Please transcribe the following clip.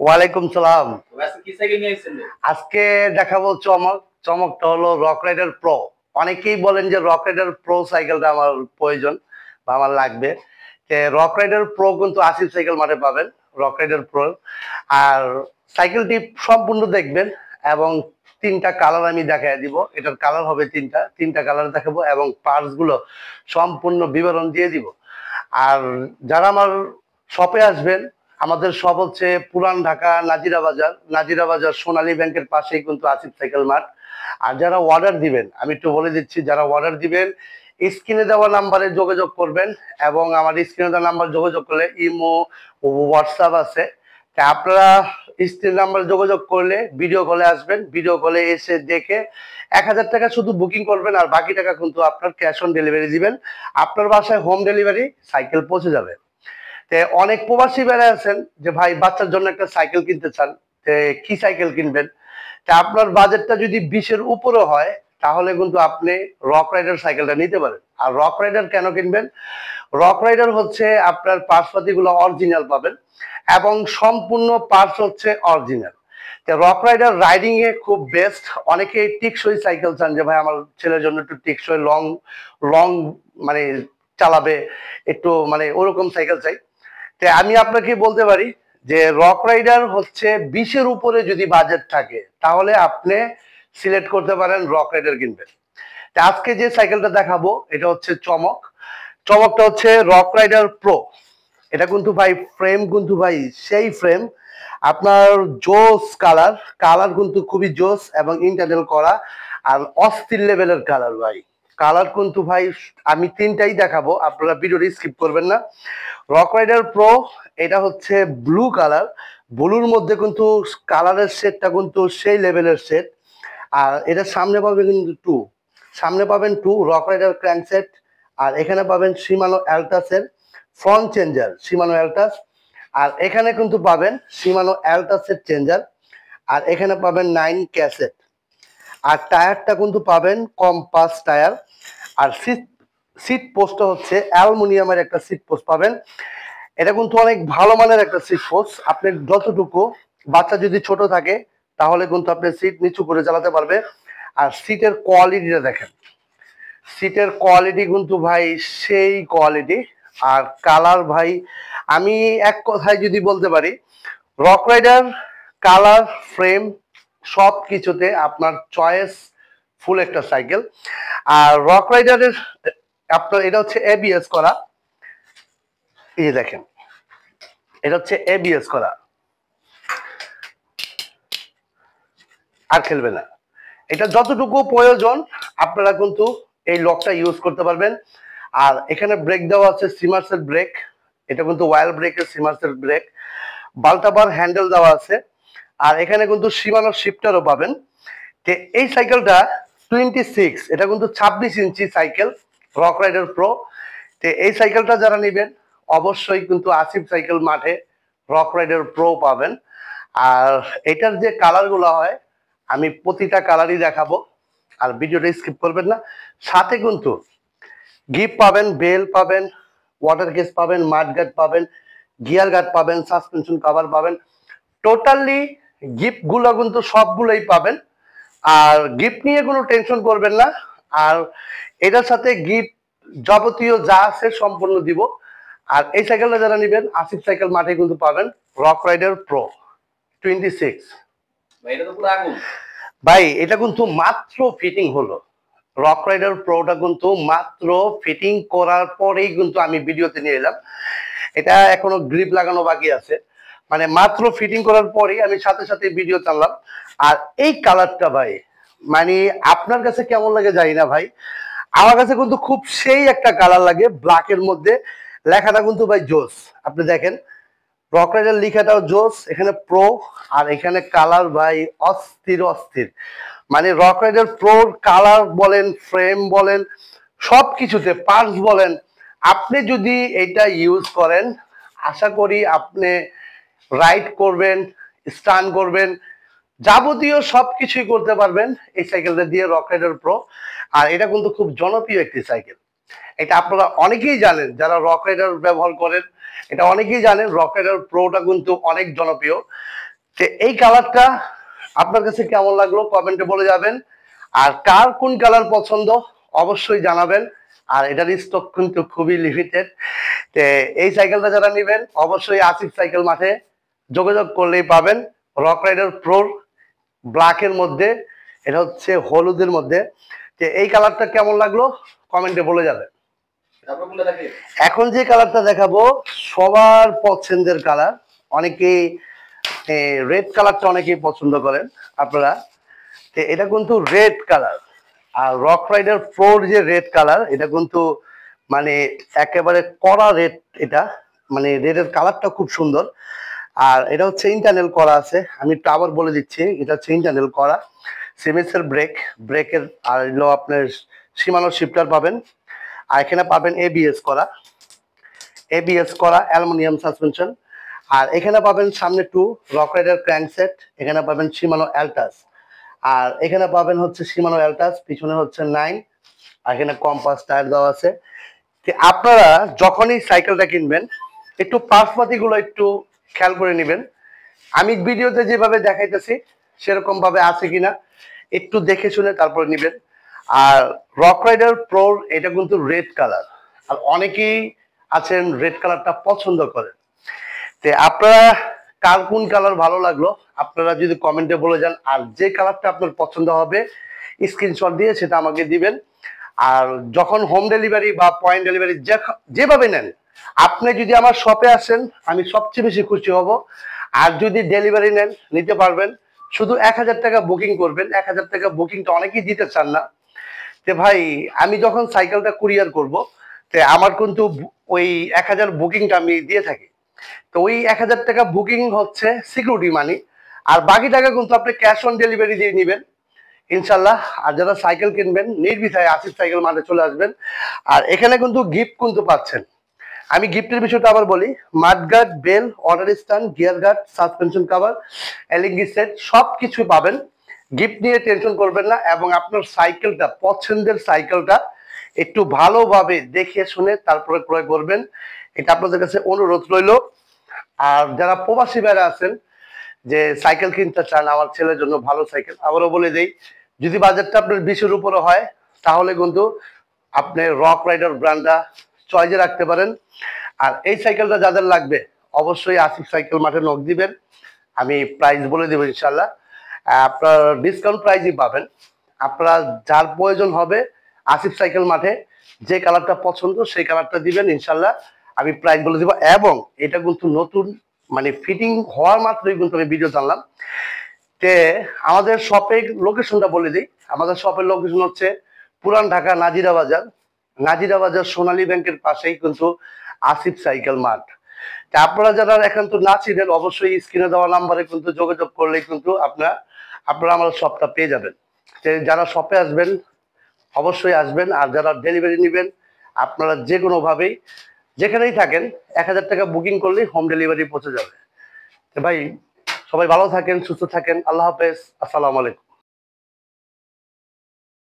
ওয়ালাইকুম সালাম। আজকে দেখাবো চমক। চমকটা হলো রক রাইডার প্রো। অনেকেই বলেন যে রক রাইডার প্রো সাইকেলটা আমার প্রয়োজন বা আমার লাগবে। রক রাইডার প্রো কিন্তু আসিফ সাইকেল মাঠে পাবেন, রক রাইডার প্রো। আর সাইকেলটি সম্পূর্ণ দেখবেন এবং তিনটা কালার আমি দেখাই দিব। এটার কালার হবে তিনটা কালার দেখাবো এবং পার্টস গুলো সম্পূর্ণ বিবরণ দিয়ে দিব। আর যারা আমার শপে আসবেন, আমাদের শপ হচ্ছে পুরান ঢাকা নাজিরা বাজার সোনালী ব্যাংকের পাশেই কিন্তু আসিফ সাইকেল মাঠ। আর যারা অর্ডার দিবেন, আমি একটু বলে দিচ্ছি, যারা অর্ডার দিবেন স্ক্রিনে দেওয়া নাম্বারে যোগাযোগ করবেন এবং আমার স্ক্রিনে দেওয়া নাম্বার যোগাযোগ করলে ইমো ও হোয়াটসঅ্যাপ আছে। তা আপনারা স্ক্রিন নাম্বার যোগাযোগ করলে ভিডিও কলে আসবেন, ভিডিও কলে এসে দেখে 1000 টাকা শুধু বুকিং করবেন আর বাকি টাকা কিন্তু আপনার ক্যাশ অন ডেলিভারি দিবেন। আপনার বাসায় হোম ডেলিভারি সাইকেল পৌঁছে যাবে। অনেক প্রবাসী বেড়ে আছেন যে ভাই বাচ্চার জন্য একটা সাইকেল কিনতে চান, কি সাইকেল কিনবেন? আপনার বাজেটটা যদি 20-এর উপরে হয় তাহলে কিন্তু আপনি রক রাইডার সাইকেলটা নিতে পারেন। আর রক রাইডার কেন কিনবেন? রক রাইডার হচ্ছে আপনার পার্টসপাতি গুলো অরিজিনাল পাবেন এবং সম্পূর্ণ পার্টস হচ্ছে অরিজিনাল। রক রাইডার রাইডিং এ খুব বেস্ট। অনেকে টিকসই সাইকেল চান যে ভাই আমার ছেলের জন্য একটু টিকসই লং লং মানে চালাবে, একটু মানে ওরকম সাইকেল চাই। আমি আপনাকে বলতে পারি যে রক রাইডার হচ্ছে 20-এর উপরে যদি বাজেট থাকে তাহলে আপনি সিলেক্ট করতে পারেন রক রাইডার কিনবেন। আজকে যে সাইকেলটা দেখাবো এটা হচ্ছে চমকটা হচ্ছে রক রাইডার প্রো। এটা কিন্তু ভাই ফ্রেম কিন্তু ভাই সেই ফ্রেম, আপনার জোস কালার কিন্তু খুবই জোস এবং ইন্টারনাল করা আর অস্থির লেভেলের কালার ভাই। কালার কিন্তু ভাই আমি তিনটাই দেখাবো, আপনারা ভিডিওটি স্কিপ করবেন না। রক রাইডার প্রো এটা হচ্ছে ব্লু কালার, ব্লুর মধ্যে কিন্তু কালারের সেটটা কিন্তু সেই লেভেলের সেট। আর এটা সামনে পাবেন কিন্তু two Rock Rider crank set. আর এখানে পাবেন শিমানো অ্যালটাসের ফ্রন্ট চেঞ্জার, শিমানো অ্যালটাস। আর এখানে কিন্তু পাবেন শিমানো অ্যালটাসের চেঞ্জার। আর এখানে পাবেন 9 ক্যাসেট। আর টায়ারটা কিন্তু পাবেন কম্পাস টায়ার। আর সিট পোস্টটা হচ্ছে অ্যালুমিনিয়ামের একটা সিট পোস্ট পাবেন। এটা কিন্তু অনেক ভালো মানের একটা সিট পোস্ট। আপনি যতটুকু বাচ্চা যদি ছোট থাকে তাহলে কিন্তু আপনি সিট নিচু করে চালাতে পারবে। আর সিটের কোয়ালিটিটা দেখেন, সিটের কোয়ালিটি কিন্তু ভাই সেই কোয়ালিটি। আর কালার ভাই আমি এক কথায় যদি বলতে পারি রক রাইডার কালার ফ্রেম সব কিছুতে আপনার চয়েস ফুল একটা সাইকেল। আর রক রাইডারের আপনার এটা হচ্ছে এবিএস করা, এই যে দেখেন এটা হচ্ছে এবিএস করা, আর খেলবে না। এটা যতটুকু প্রয়োজন আপনারা কিন্তু এই লকটা ইউজ করতে পারবেন। আর এখানে ব্রেক দেওয়া আছে সিমার্সেল ব্রেক, এটা কিন্তু ওয়াইল ব্রেকের সিমার্সেল ব্রেক। বাল্টাবার হ্যান্ডেল দেওয়া আছে। আর এখানে কিন্তু সীমানো শিফটারও পাবেন। এই সাইকেলটা 26, এটা কিন্তু 26 ইঞ্চি সাইকেল রক রাইডার প্রো। এই সাইকেলটা যারা নেবেন অবশ্যই কিন্তু আসিফ সাইকেল মাঠে রক রাইডার প্রো পাবেন। আর এটার যে কালার গুলো হয় আমি প্রতিটা কালারই দেখাবো, আর ভিডিওটা স্কিপ করবেন না। সাথে কিন্তু গিফট পাবেন, বেল পাবেন, ওয়াটার কেস পাবেন, মাড গার্ড পাবেন, গিয়ার গার্ড পাবেন, সাসপেনশন কভার পাবেন। টোটালি গিফট গুলো কিন্তু সবগুলোই পাবেন। আর গিফট নিয়ে কোনো টেনশন করবেন না। আর এটার সাথে গিফট যাবতীয় যা আছে সম্পূর্ণ দিব। আর এই সাইকেলটা যারা নেবেন আসিফ সাইকেল মাঠে কিন্তু পাবেন রক রাইডার প্রো 26। ভাই এটা কিন্তু মাত্র ফিটিং হলো, রক রাইডার প্রোটা কিন্তু মাত্র ফিটিং করার পরেই কিন্তু আমি ভিডিওতে নিয়ে এলাম। এটা এখনো গ্রিপ লাগানো বাকি আছে, মানে মাত্র ফিটিং করার পরেই আমি সাথে সাথে ভিডিও চালাম। আর এই কালারটা ভাই মানে আপনার কাছে কেমন লাগে জানি না ভাই, আমার কাছে কিন্তু খুব সেই একটা কালার লাগে ব্ল্যাকের মধ্যে। লেখাটা কিন্তু ভাই জোস, আপনি দেখেন রক রাইডার লেখাটাও জোস, এখানে প্রো আর এখানে কালার ভাই অস্থির অস্থির। মানে রক রাইডার প্রোর কালার বলেন, ফ্রেম বলেন, সবকিছুতে পার্টস বলেন, আপনি যদি এটা ইউজ করেন আশা করি আপনি রাইড করবেন, স্টান করবেন, যাবতীয় সবকিছুই করতে পারবেন এই সাইকেলটা দিয়ে রক রাইডার প্রো। আর এটা কিন্তু খুব জনপ্রিয় একটি সাইকেল, এটা আপনারা অনেকেই জানেন যারা রক রাইডার ব্যবহার করেন। এটা অনেকেই জানেন রক রাইডার প্রোটা কিন্তু অনেক জনপ্রিয়। তো এই কালারটা আপনার কাছে কেমন লাগলো কমেন্টে বলে যাবেন। আর কার কোন কালার পছন্দ অবশ্যই জানাবেন। আর এটার স্টক কিন্তু খুবই লিমিটেড। তো এই সাইকেলটা যারা নেবেন অবশ্যই আসিফ সাইকেল মাঠে যোগাযোগ করলেই পাবেন। রক রাইডার প্রোর ব্ল্যাকের মধ্যে, এটা হচ্ছে হলুদের মধ্যে। তো এই কালারটা কেমন লাগলো কমেন্টে বলে যাবেন। এখন যে কালারটা দেখাবো সবার পছন্দের কালার, অনেকেই রেড কালারটা অনেকেই পছন্দ করেন আপনারা। তো এটা কিন্তু রেড কালার, আর রক রাইডার প্রোর যে রেড কালার এটা কিন্তু মানে একেবারে কড়া রেড। এটা মানে রেডের কালারটা খুব সুন্দর। আর এটা হচ্ছে ইন্টারনাল করা আছে, আমি একটু আবার বলে দিচ্ছি, এটা হচ্ছে ইন্টারনাল করা সিমেন্সের ব্রেকের। আর হলো আপনার সীমানো শিফটার পাবেন। আর এখানে পাবেন এবিএস করা অ্যালুমিনিয়াম সাসপেনশন। আর এখানে পাবেন সামনে টু রক রাইডার ক্র্যাঙ্কসেট, এখানে পাবেন সীমানো অ্যালটাস। আর এখানে পাবেন হচ্ছে সীমানো অ্যালটাস, পিছনে হচ্ছে 9। আর এখানে কম্পাস টায়ার দেওয়া আছে। আপনারা যখনই সাইকেলটা কিনবেন একটু পার্টসপাতিগুলো একটু খেয়াল করে নেবেন। আমি ভিডিওতে যেভাবে দেখাইতেছি সেরকম ভাবে আছে কিনা একটু দেখে শুনে তারপরে নেবেন। আর রক রাইডার প্রোর এটা কিন্তু রেড কালার, আর অনেকেই আছেন রেড কালারটা পছন্দ করেন। তো আপনারা কার কোন কালার ভালো লাগলো আপনারা যদি কমেন্টে বলে যান। আর যে কালারটা আপনার পছন্দ হবে স্ক্রিনশট দিয়ে সেটা আমাকে দিবেন। আর যখন হোম ডেলিভারি বা পয়েন্ট ডেলিভারি যেভাবে নেন, আপনি যদি আমার শপে আসেন আমি সবচেয়ে বেশি খুশি হব। আর যদি ডেলিভারি নেন নিতে পারবেন, শুধু 1000 টাকা বুকিং করবেন। 1000 টাকা বুকিংটা অনেকেই দিতে চান না। তো ভাই আমি যখন সাইকেলটা কুরিয়ার করব, তো আমার কিন্তু ওই 1000 বুকিংটা আমি দিয়ে থাকি। তো ওই 1000 টাকা বুকিং হচ্ছে সিকিউরিটি মানি, আর বাকি টাকা কিন্তু আপনি ক্যাশ অন ডেলিভারি দিয়ে নেবেন ইনশাল্লাহ। আর যারা সাইকেল কিনবেন নির্বিধায় আসিফ সাইকেল মাঠে চলে আসবেন। আর এখানে কিন্তু গিফট কিন্তু পাচ্ছেন। আমি গিফটের বিষয়টা আবার বলি, মাডগার্ড, বেল, অর্ডার stand, gear guard, suspension cover, LED set সব কিছু পাবেন। গিফট নিয়ে টেনশন করবেন না। এবং আপনার সাইকেলটা পছন্দের সাইকেলটা একটু ভালোভাবে দেখে শুনে তারপরে ক্রয় করবেন, এটা আপনাদের কাছে অনুরোধ রইল। আর যারা প্রবাসী ভাইরা আছেন যে সাইকেল কিনতে চান আমার ছেলের জন্য ভালো সাইকেল, আবারও বলে দেই যদি বাজেটটা আপনার 20-এর উপরে হয় তাহলে কিন্তু আপনি রক রাইডার ব্র্যান্ডটা চয়েসে রাখতে পারেন। আর এই সাইকেলটা যাদের লাগবে অবশ্যই আসিফ সাইকেল মাঠে নক দিবেন, আমি প্রাইস বলে দেবো ইনশাল্লাহ। আপনার ডিসকাউন্ট প্রাইসই পাবেন। আপনার যার প্রয়োজন হবে আসিফ সাইকেল মাঠে যে কালারটা পছন্দ সেই কালারটা দিবেন ইনশাল্লাহ, আমি প্রাইস বলে দিব। এবং এটা কিন্তু নতুন মানে ফিটিং হওয়ার মাত্রই কিন্তু আমি ভিডিও জানলাম। তে আমাদের শপের লোকেশনটা বলে দিই। আমাদের শপের লোকেশন হচ্ছে পুরান ঢাকা নাজিরা বাজার। নাজিরা বাজার সোনালী ব্যাংকের পাশেই কিন্তু আসিফ সাইকেল মাঠ। তা আপনারা যারা একান্ত না ছিলেন অবশ্যই স্ক্রিনে দেওয়া নাম্বারে কিন্তু যোগাযোগ করলেই কিন্তু আপনারা আমার শপটা পেয়ে যাবেন। যারা শপে আসবেন অবশ্যই আসবেন। আর যারা ডেলিভারি নেবেন আপনারা যে কোনোভাবেই যেখানেই থাকেন 1000 টাকা বুকিং করলেই হোম ডেলিভারি পৌঁছে যাবে। ভাই সবাই ভালো থাকেন, সুস্থ থাকেন, আল্লাহ হাফেজ, আসসালামু আলাইকুম।